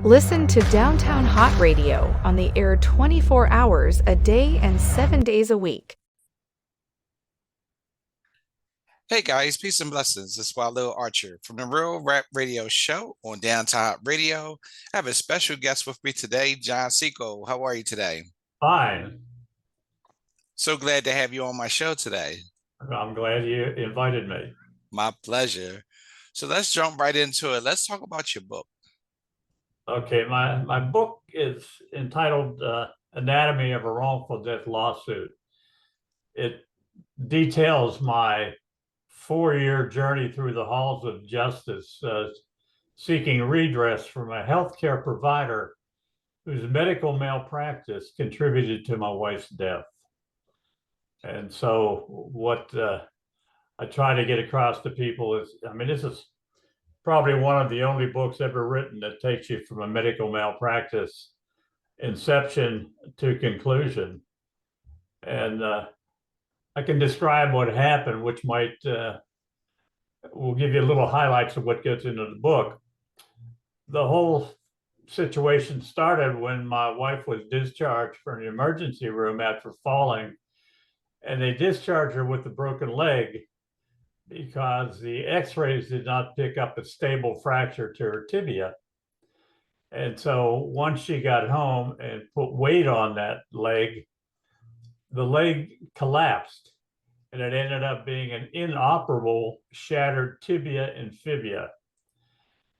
Listen to Downtown Hot Radio on the air 24 hours a day and 7 days a week. Hey guys, peace and blessings. This is Walil Archer from the Real Rap Radio Show on Downtown Hot Radio. I have a special guest with me today, John Siko. How are you today? Fine. So glad to have you on my show today. I'm glad you invited me. My pleasure. So let's jump right into it. Let's talk about your book. Okay, my book is entitled Anatomy of a Wrongful Death Lawsuit. It details my 4-year journey through the halls of justice, seeking redress from a healthcare provider whose medical malpractice contributed to my wife's death. And so what I try to get across to people is, this is probably one of the only books ever written that takes you from a medical malpractice inception to conclusion. And I can describe what happened, which might will give you a little highlights of what gets into the book. The whole situation started when my wife was discharged from the emergency room after falling, and they discharged her with a broken leg because the x-rays did not pick up a stable fracture to her tibia. And so once she got home and put weight on that leg, the leg collapsed, and it ended up being an inoperable shattered tibia and fibula.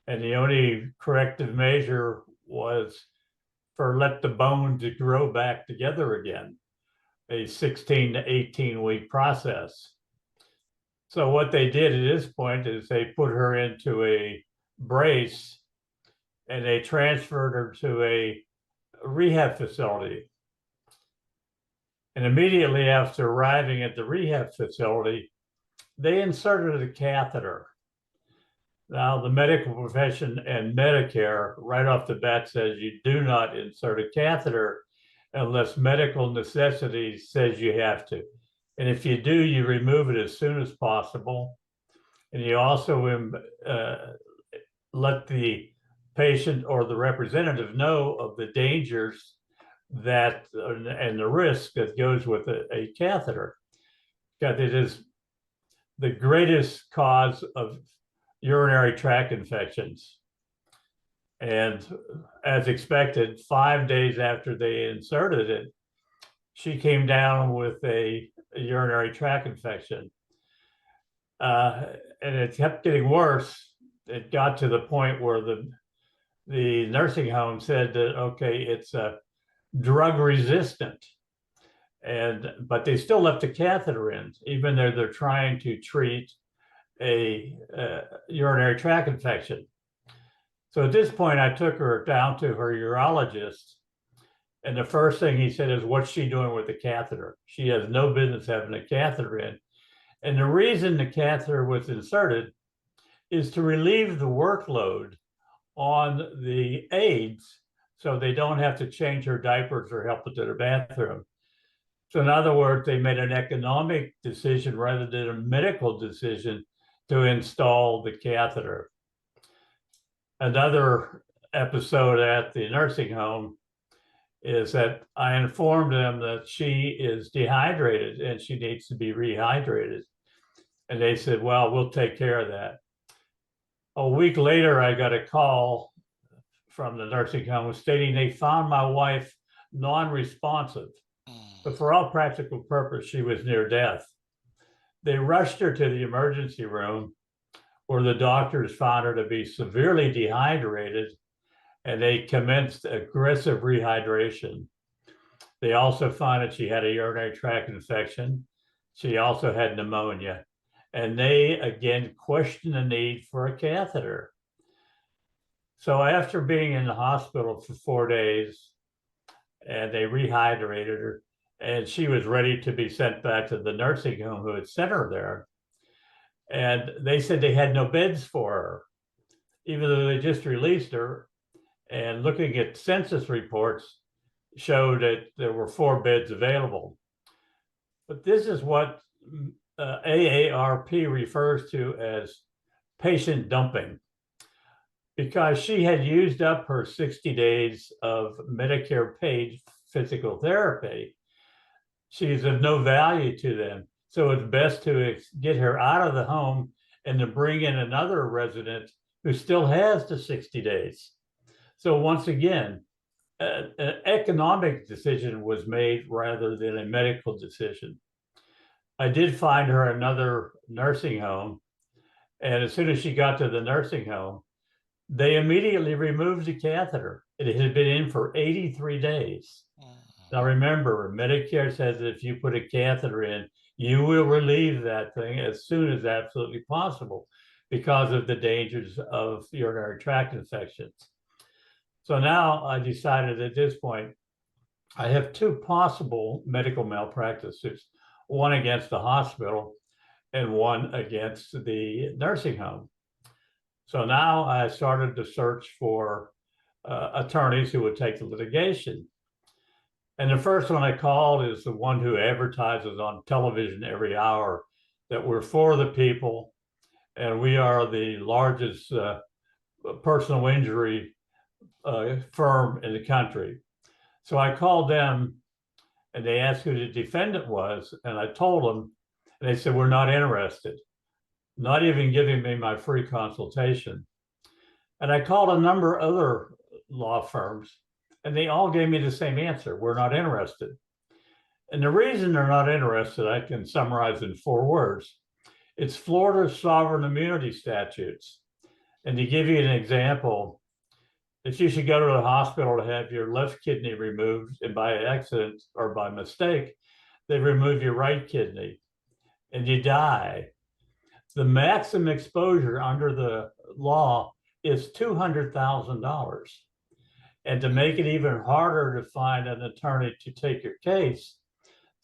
And the only corrective measure was let the bone to grow back together again, a 16 to 18 week process. So what they did at this point is they put her into a brace and they transferred her to a rehab facility. And immediately after arriving at the rehab facility, they inserted a catheter. Now, the medical profession and Medicare right off the bat says you do not insert a catheter unless medical necessity says you have to. And if you do, you remove it as soon as possible. And you also let the patient or the representative know of the dangers that and the risk that goes with a catheter. Because it is the greatest cause of urinary tract infections. And as expected, 5 days after they inserted it, she came down with a urinary tract infection. And it kept getting worse. It got to the point where the nursing home said that, okay, it's drug resistant. But they still left a catheter in, even though they're trying to treat a urinary tract infection. So at this point, I took her down to her urologist. And the first thing he said is, what's she doing with the catheter? She has no business having a catheter in. And the reason the catheter was inserted is to relieve the workload on the aides so they don't have to change her diapers or help her to the bathroom. So in other words, they made an economic decision rather than a medical decision to install the catheter. Another episode at the nursing home is that I informed them that she is dehydrated and she needs to be rehydrated. And they said, well, we'll take care of that. A week later, I got a call from the nursing home stating they found my wife non-responsive. But for all practical purpose, she was near death. They rushed her to the emergency room where the doctors found her to be severely dehydrated, and they commenced aggressive rehydration. They also found that she had a urinary tract infection. She also had pneumonia. And they, again, questioned the need for a catheter. So after being in the hospital for 4 days, and they rehydrated her, and she was ready to be sent back to the nursing home who had sent her there. And they said they had no beds for her, even though they just released her. And looking at census reports showed that there were 4 beds available. But this is what AARP refers to as patient dumping. because she had used up her 60 days of Medicare paid physical therapy. She's of no value to them. So it's best to get her out of the home and to bring in another resident who still has the 60 days. So once again, an economic decision was made rather than a medical decision. I did find her another nursing home. And as soon as she got to the nursing home, they immediately removed the catheter. It had been in for 83 days. Now remember, Medicare says that if you put a catheter in, you will relieve that thing as soon as absolutely possible because of the dangers of urinary tract infections. So now I decided at this point, I have two possible medical malpractice suits, one against the hospital and one against the nursing home. So now I started to search for attorneys who would take the litigation. And the first one I called is the one who advertises on television every hour that we're for the people and we are the largest personal injury firm in the country. So I called them and they asked who the defendant was. And I told them, and they said, we're not interested, not even giving me my free consultation. And I called a number of other law firms and they all gave me the same answer. We're not interested. And the reason they're not interested, I can summarize in 4 words. It's Florida's sovereign immunity statutes. And to give you an example, if you should go to the hospital to have your left kidney removed and by accident or by mistake, they remove your right kidney and you die, the maximum exposure under the law is $200,000. And to make it even harder to find an attorney to take your case,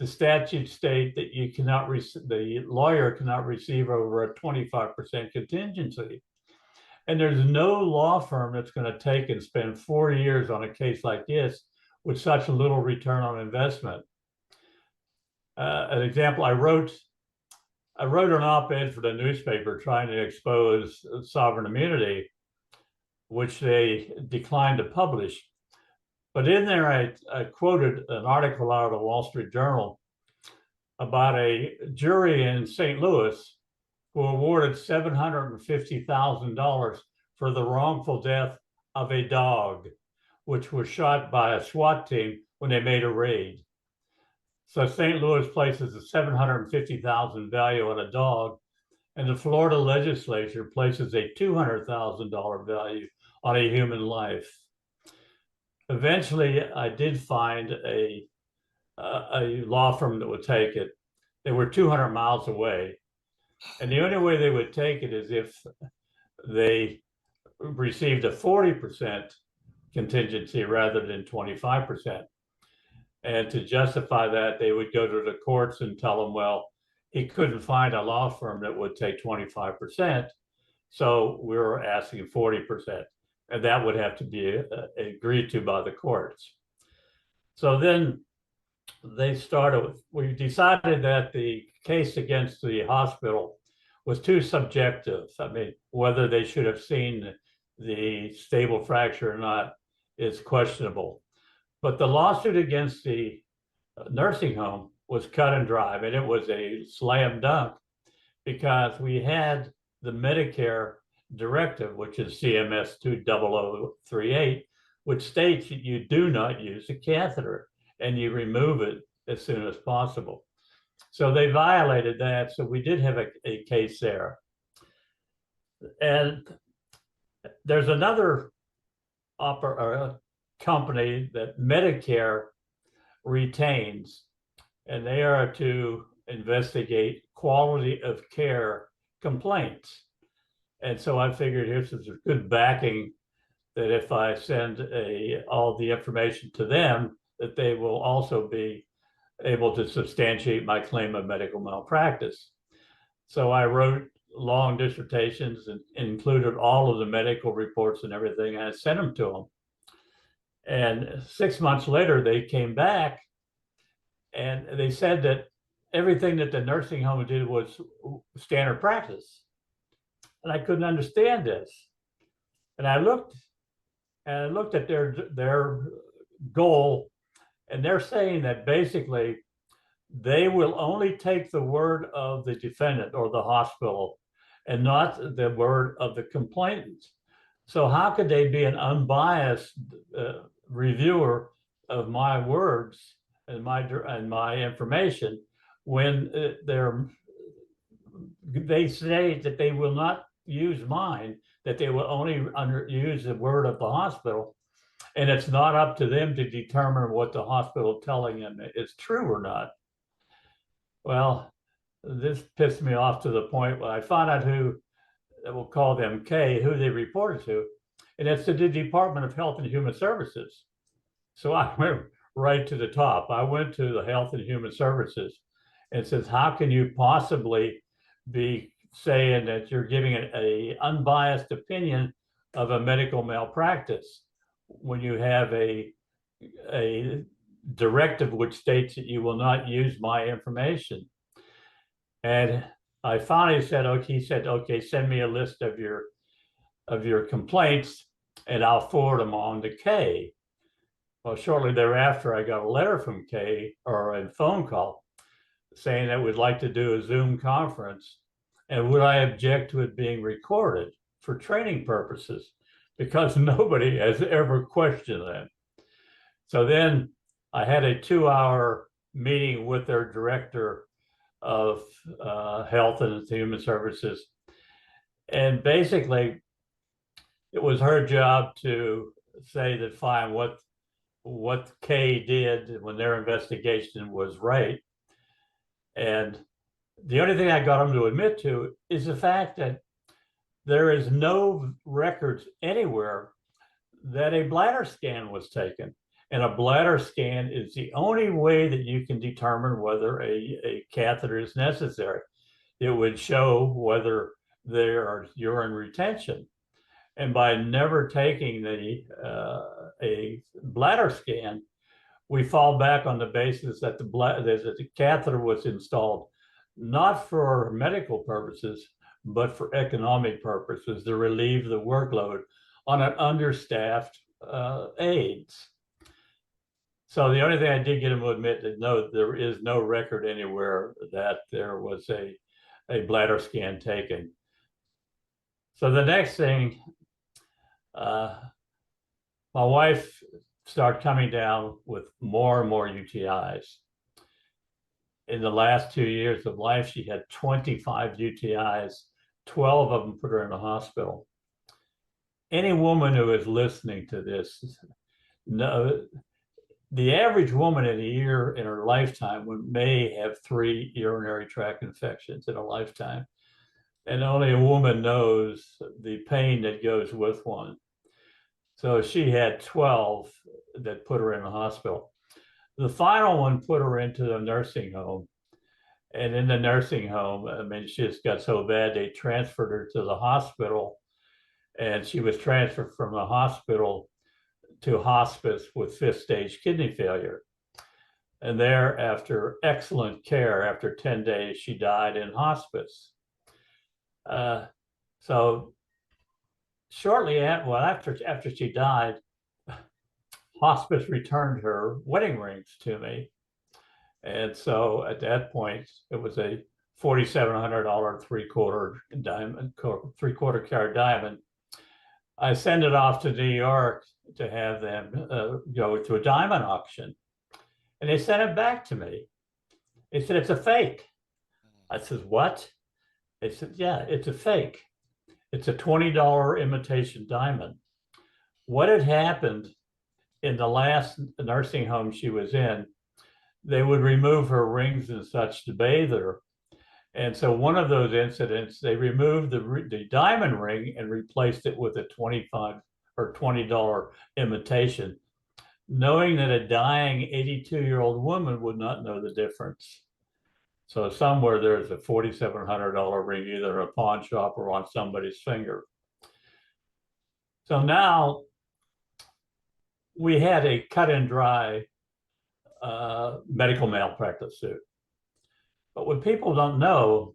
the statutes state that you cannot the lawyer cannot receive over a 25% contingency. And there's no law firm that's going to take and spend 4 years on a case like this with such a little return on investment. An example, I wrote an op-ed for the newspaper trying to expose sovereign immunity, which they declined to publish. But in there, I quoted an article out of the Wall Street Journal about a jury in St. Louis who awarded $750,000 for the wrongful death of a dog, which was shot by a SWAT team when they made a raid. So St. Louis places a $750,000 value on a dog, and the Florida legislature places a $200,000 value on a human life. Eventually, I did find a law firm that would take it. They were 200 miles away. And the only way they would take it is if they received a 40% contingency rather than 25%. And to justify that, they would go to the courts and tell them, well, he couldn't find a law firm that would take 25%. So we were asking 40%. And that would have to be agreed to by the courts. So then we decided that the case against the hospital was too subjective. I mean, whether they should have seen the stable fracture or not is questionable. But the lawsuit against the nursing home was cut and dry, and it was a slam dunk because we had the Medicare directive, which is CMS 20038, which states that you do not use a catheter and you remove it as soon as possible. So they violated that. So we did have a case there. And there's another company that Medicare retains, and they are to investigate quality of care complaints. And so I figured here's some good backing that if I send all the information to them, that they will also be able to substantiate my claim of medical malpractice. So I wrote long dissertations and included all of the medical reports and everything, and I sent them to them. And 6 months later, they came back and they said that everything that the nursing home did was standard practice. And I couldn't understand this. And I looked at their goal, and they're saying that basically they will only take the word of the defendant or the hospital and not the word of the complainant. So how could they be an unbiased reviewer of my words and my information when they say that they will not use mine, that they will only use the word of the hospital, and it's not up to them to determine what the hospital telling them is true or not. Well, this pissed me off to the point where I found out who, we'll call them K, who they reported to, and it's the Department of Health and Human Services. So I went right to the top. I went to the Health and Human Services and says, how can you possibly be saying that you're giving an unbiased opinion of a medical malpractice when you have a directive which states that you will not use my information? And I finally said, okay, he said, okay, send me a list of your complaints and I'll forward them on to K. Well, shortly thereafter, I got a letter from K, or a phone call, saying that we'd like to do a Zoom conference and would I object to it being recorded for training purposes, because nobody has ever questioned that. So then I had a 2-hour meeting with their director of Health and Human Services. And basically, it was her job to say that, fine, what K did when their investigation was right. And the only thing I got them to admit to is the fact that there is no records anywhere that a bladder scan was taken. And a bladder scan is the only way that you can determine whether a catheter is necessary. It would show whether there are urine retention. And by never taking a bladder scan, we fall back on the basis that the catheter was installed not for medical purposes, but for economic purposes, to relieve the workload on an understaffed aides. So the only thing I did get him to admit that no, there is no record anywhere that there was a bladder scan taken. So the next thing, my wife started coming down with more and more UTIs. In the last 2 years of life, she had 25 UTIs, 12 of them put her in the hospital. Any woman who is listening to this, the average woman in a year in her lifetime may have 3 urinary tract infections in a lifetime. And only a woman knows the pain that goes with one. So she had 12 that put her in the hospital. The final one put her into the nursing home. And in the nursing home, I mean, she just got so bad, they transferred her to the hospital. And she was transferred from the hospital to hospice with 5th stage kidney failure. And there, after excellent care, after 10 days, she died in hospice. So shortly after she died, hospice returned her wedding rings to me. And so at that point, it was a $4,700 three-quarter carat diamond. I sent it off to New York to have them go to a diamond auction. And they sent it back to me. They said, it's a fake. I said, what? They said, yeah, it's a fake. It's a $20 imitation diamond. What had happened in the last nursing home she was in, they would remove her rings and such to bathe her. And so one of those incidents, they removed the diamond ring and replaced it with a $25 or $20 imitation, knowing that a dying 82-year-old woman would not know the difference. So somewhere there's a $4,700 ring, either in a pawn shop or on somebody's finger. So now we had a cut and dry medical malpractice suit. But what people don't know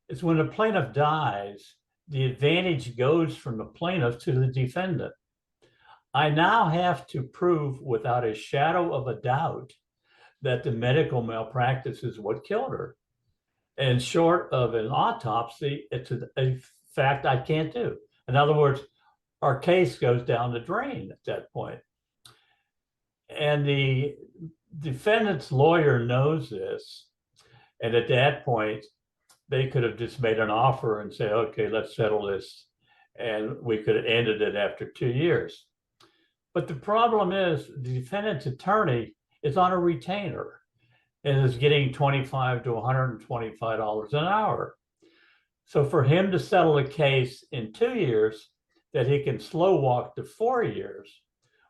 is when a plaintiff dies, the advantage goes from the plaintiff to the defendant. I now have to prove without a shadow of a doubt that the medical malpractice is what killed her. And short of an autopsy, it's a fact I can't do. In other words, our case goes down the drain at that point. And the defendant's lawyer knows this. And at that point, they could have just made an offer and say, okay, let's settle this. And we could have ended it after 2 years. But the problem is the defendant's attorney is on a retainer and is getting $25 to $125 an hour. So for him to settle a case in 2 years that he can slow walk to 4 years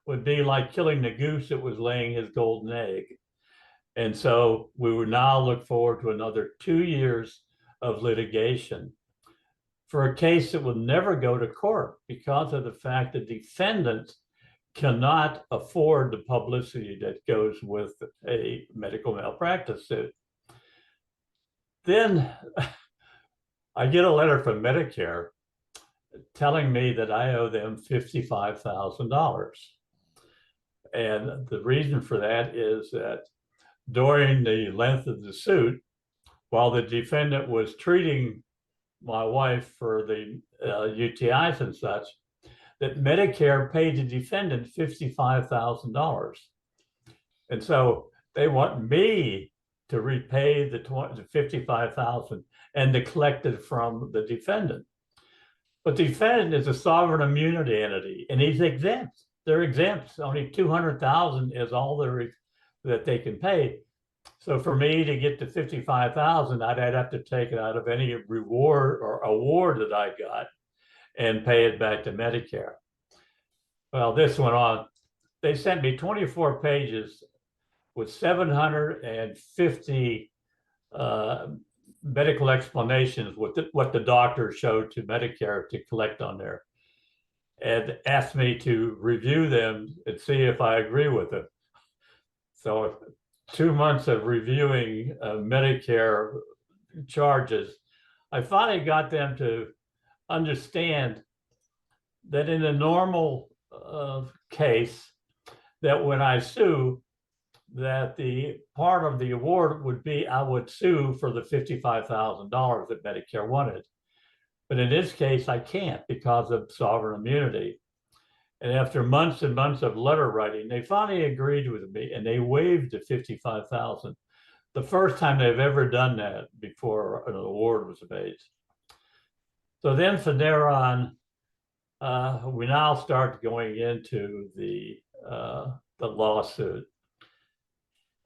would be like killing the goose that was laying his golden egg. And so we would now look forward to another 2 years of litigation for a case that will never go to court because of the fact that defendants cannot afford the publicity that goes with a medical malpractice suit. Then I get a letter from Medicare telling me that I owe them $55,000. And the reason for that is that during the length of the suit, while the defendant was treating my wife for the UTIs and such, that Medicare paid the defendant $55,000. And so they want me to repay the $55,000 and to collect it from the defendant. But the defendant is a sovereign immunity entity and he's exempt. They're exempt. Only $200,000 is all that they can pay. So for me to get to $55,000, I'd have to take it out of any reward or award that I got and pay it back to Medicare. Well, this went on. They sent me 24 pages with 750 medical explanations with what the doctor showed to Medicare to collect on there, and asked me to review them and see if I agree with it. So 2 months of reviewing Medicare charges, I finally got them to understand that in a normal case, that when I sue, that the part of the award would be I would sue for the $55,000 that Medicare wanted. But in this case, I can't because of sovereign immunity. And after months and months of letter writing, they finally agreed with me and they waived the $55,000. The first time they've ever done that before an award was made. So then from there on, we now start going into the lawsuit.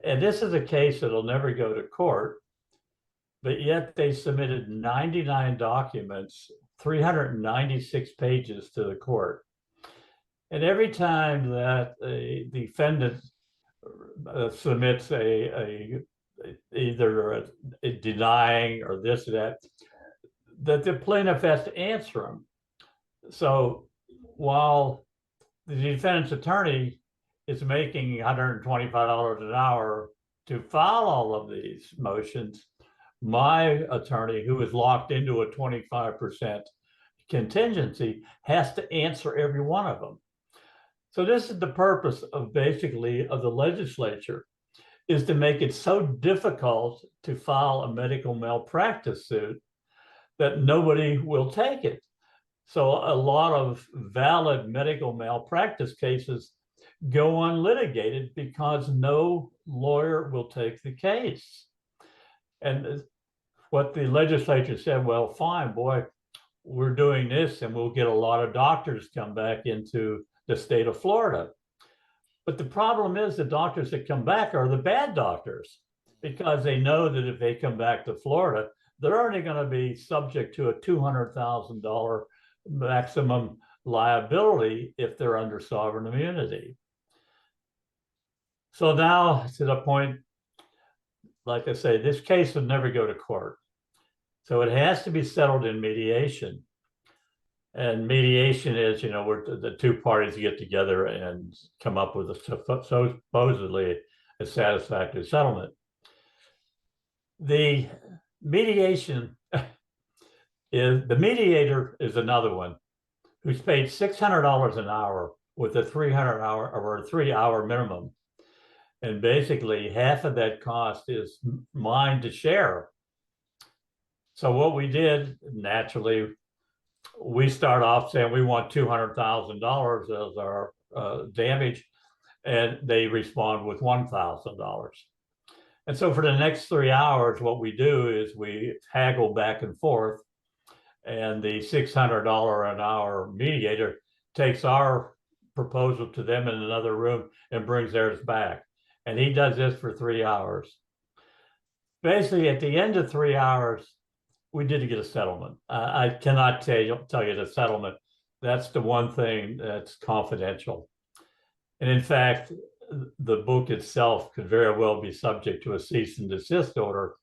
And this is a case that'll never go to court, but yet they submitted 99 documents, 396 pages to the court. And every time that a defendant submits either a denying or this or that the plaintiff has to answer them. So while the defendant's attorney is making $125 an hour to file all of these motions, my attorney, who is locked into a 25% contingency, has to answer every one of them. So this is the purpose of basically of the legislature, is to make it so difficult to file a medical malpractice suit that nobody will take it. So a lot of valid medical malpractice cases go unlitigated because no lawyer will take the case. And what the legislature said, well, fine, boy, we're doing this and we'll get a lot of doctors come back into the state of Florida. But the problem is the doctors that come back are the bad doctors, because they know that if they come back to Florida, they're only going to be subject to a $200,000 maximum liability if they're under sovereign immunity. So now to the point, like I say, this case would never go to court. So it has to be settled in mediation. And mediation is, where the two parties get together and come up with supposedly a satisfactory settlement. The mediation is the mediator is another one who's paid $600 an hour with a 300-hour or a 3-hour minimum. And basically half of that cost is mine to share. So what we did, naturally, we start off saying we want $200,000 as our damage, and they respond with $1,000. And so for the next 3 hours, what we do is we haggle back and forth, and the $600 an hour mediator takes our proposal to them in another room and brings theirs back. And he does this for 3 hours. Basically, at the end of 3 hours, we did get a settlement. I cannot tell you the settlement. That's the one thing that's confidential. And in fact, the book itself could very well be subject to a cease and desist order,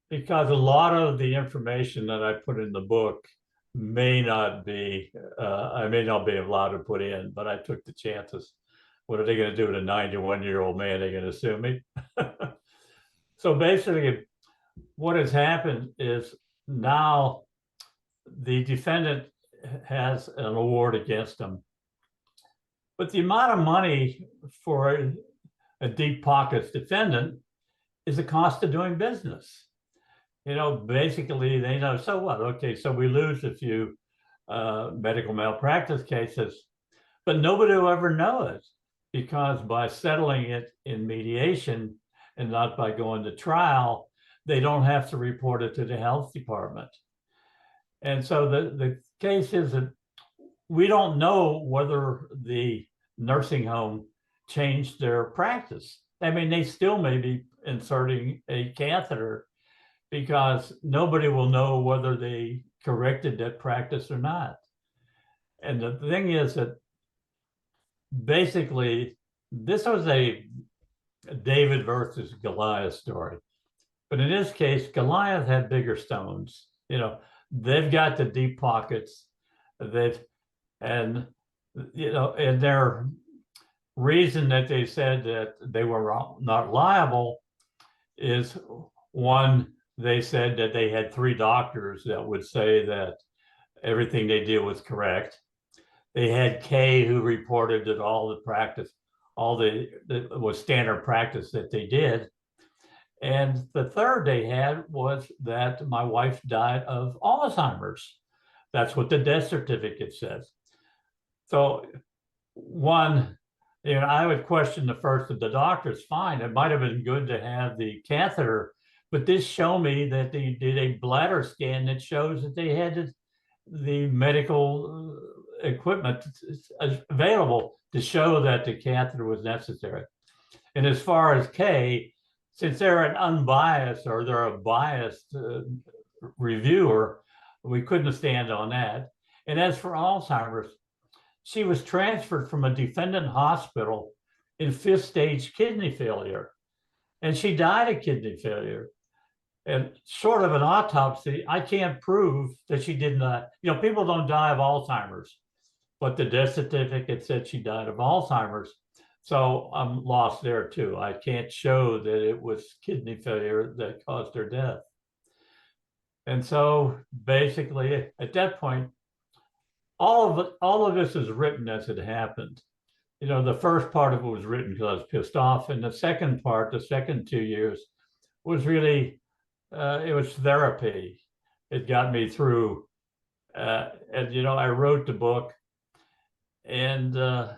because a lot of the information that I put in the book may not be, I may not be allowed to put in, but I took the chances. What are they going to do with a 91-year-old man? They're going to sue me. So basically, what has happened is now the defendant has an award against him. But the amount of money for a deep pockets defendant is the cost of doing business. You know, basically they know, so what? Okay, so we lose a few medical malpractice cases, but nobody will ever know it, because by settling it in mediation and not by going to trial, they don't have to report it to the health department. And so the case is that we don't know whether the nursing home changed their practice. I mean, they still may be inserting a catheter, because nobody will know whether they corrected that practice or not. And the thing is that basically this was a David versus Goliath story. But in this case, Goliath had bigger stones. You know, they've got the deep pockets. And their reason that they said that they were not liable is, one, they said that they had 3 doctors that would say that everything they did was correct. They had Kay, who reported that all the practice, was standard practice that they did. And the third they had was that my wife died of Alzheimer's. That's what the death certificate says. So one, I would question the first of the doctors. Fine, it might have been good to have the catheter, but this showed me that they did a bladder scan that shows that they had the medical equipment available to show that the catheter was necessary. And as far as Kay, since they're an unbiased, or they're a biased reviewer, we couldn't stand on that. And as for Alzheimer's, she was transferred from a defendant hospital in 5th stage kidney failure, and she died of kidney failure. And short of an autopsy, I can't prove that she did not. People don't die of Alzheimer's, but the death certificate said she died of Alzheimer's. So I'm lost there too. I can't show that it was kidney failure that caused her death. And so basically at that point, all of this is written as it happened. The first part of it was written because I was pissed off. And the second part, the second 2 years, was really, it was therapy. It got me through. And I wrote the book, and a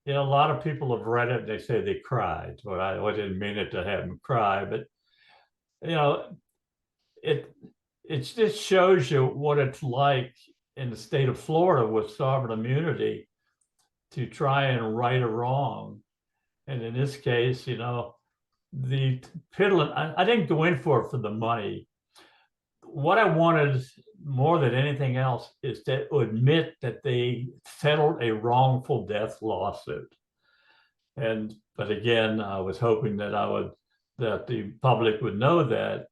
lot of people have read it and they say they cried. Well, I didn't mean it to have them cry, but it just shows you what it's like in the state of Florida with sovereign immunity to try and right a wrong. And in this case, the piddling, I didn't go in for it for the money. What I wanted more than anything else is to admit that they settled a wrongful death lawsuit. But again, I was hoping that the public would know that.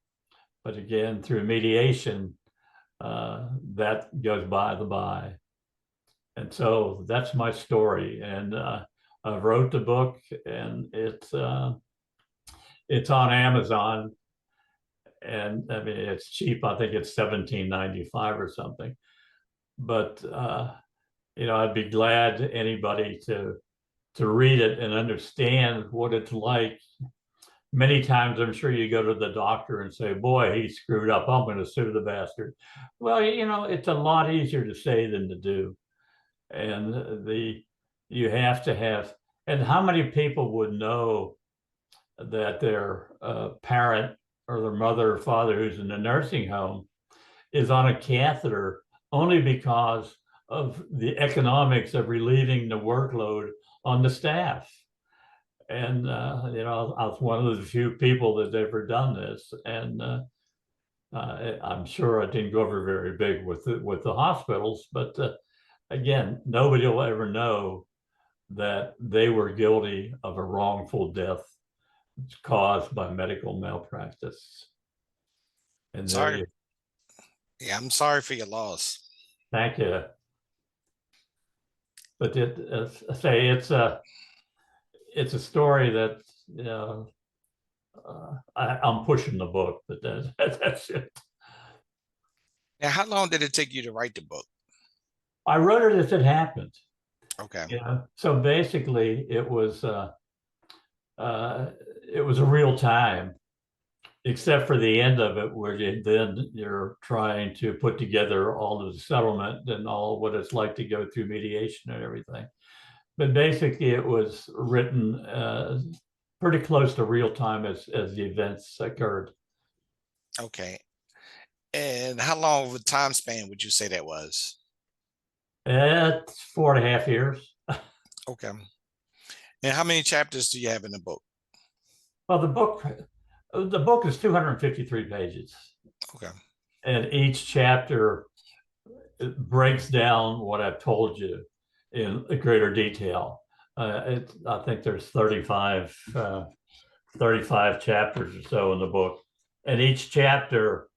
But again, through mediation, that goes by the by. And so that's my story. And I wrote the book, and it's on Amazon. And I mean, it's cheap. I think it's $17.95 or something. But I'd be glad anybody to read it and understand what it's like. Many times, I'm sure you go to the doctor and say, "Boy, he screwed up. I'm going to sue the bastard." Well, it's a lot easier to say than to do, and you have to have. And how many people would know that their parent or their mother or father who's in a nursing home is on a catheter only because of the economics of relieving the workload on the staff? And I was one of the few people that's ever done this, and I'm sure I didn't go over very big with the hospitals, but again, nobody will ever know that they were guilty of a wrongful death caused by medical malpractice. And Sorry. Yeah, I'm sorry for your loss. Thank you. But it's a story that I'm pushing the book, but that's it. Now, how long did it take you to write the book? I wrote it as it happened. Okay. So basically, it was a real time, except for the end of it, where you're trying to put together all of the settlement and all what it's like to go through mediation and everything. But basically, it was written pretty close to real time as the events occurred. Okay. And how long of a time span would you say that was? It's 4.5 years. Okay. And how many chapters do you have in the book? Well, the book is 253 pages. Okay. And each chapter breaks down what I've told you in greater detail. I think there's 35 chapters or so in the book, and each chapter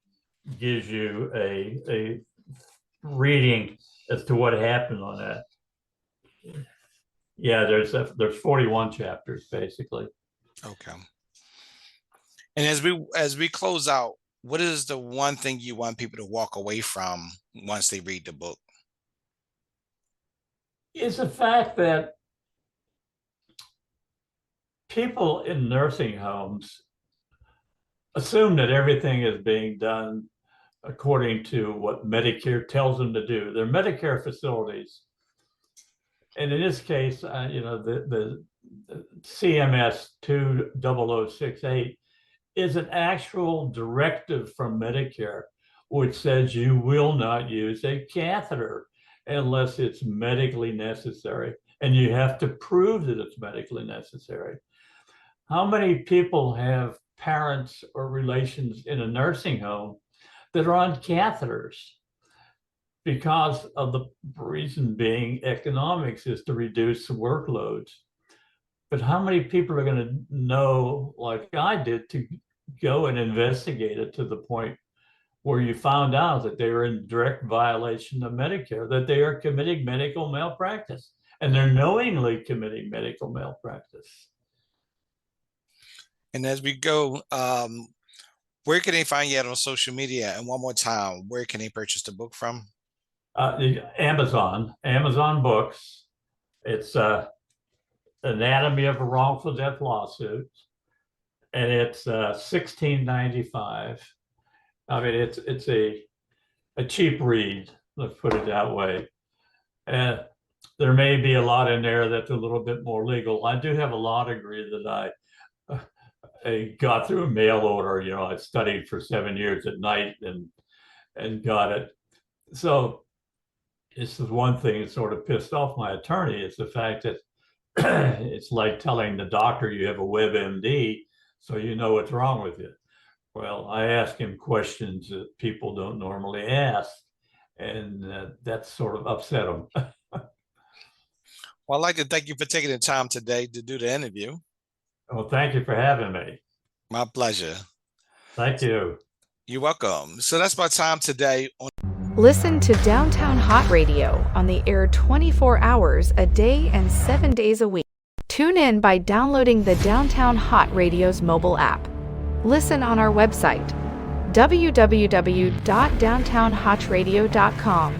gives you a reading as to what happened on that. Yeah, there's 41 chapters basically. Okay. And as we close out, what is the one thing you want people to walk away from once they read the book? It's the fact that people in nursing homes assume that everything is being done according to what Medicare tells them to do. They're Medicare facilities. And in this case, the CMS 20068 is an actual directive from Medicare, which says you will not use a catheter unless it's medically necessary. And you have to prove that it's medically necessary. How many people have parents or relations in a nursing home that are on catheters? Because of the reason being economics is to reduce the workloads. But how many people are going to know, like I did, to go and investigate it to the point where you found out that they were in direct violation of Medicare, that they are committing medical malpractice, and they're knowingly committing medical malpractice. And as we go, where can they find you at on social media? And one more time, where can they purchase the book from? Amazon Books. It's Anatomy of a Wrongful Death Lawsuit, and it's $16.95. I mean, it's a cheap read. Let's put it that way. And there may be a lot in there that's a little bit more legal. I do have a law degree that I got through a mail order. I studied for 7 years at night and got it. So this is one thing that sort of pissed off my attorney, is the fact that it's like telling the doctor you have a WebMD so you know what's wrong with you. Well, I ask him questions that people don't normally ask, and that sort of upset him. Well, I'd like to thank you for taking the time today to do the interview. Well, thank you for having me. My pleasure. Thank you. You're welcome. So that's my time today. Listen to Downtown Hott Radio on the air 24 hours a day and 7 days a week. Tune in by downloading the Downtown Hott Radio's mobile app. Listen on our website, www.downtownhottradio.com.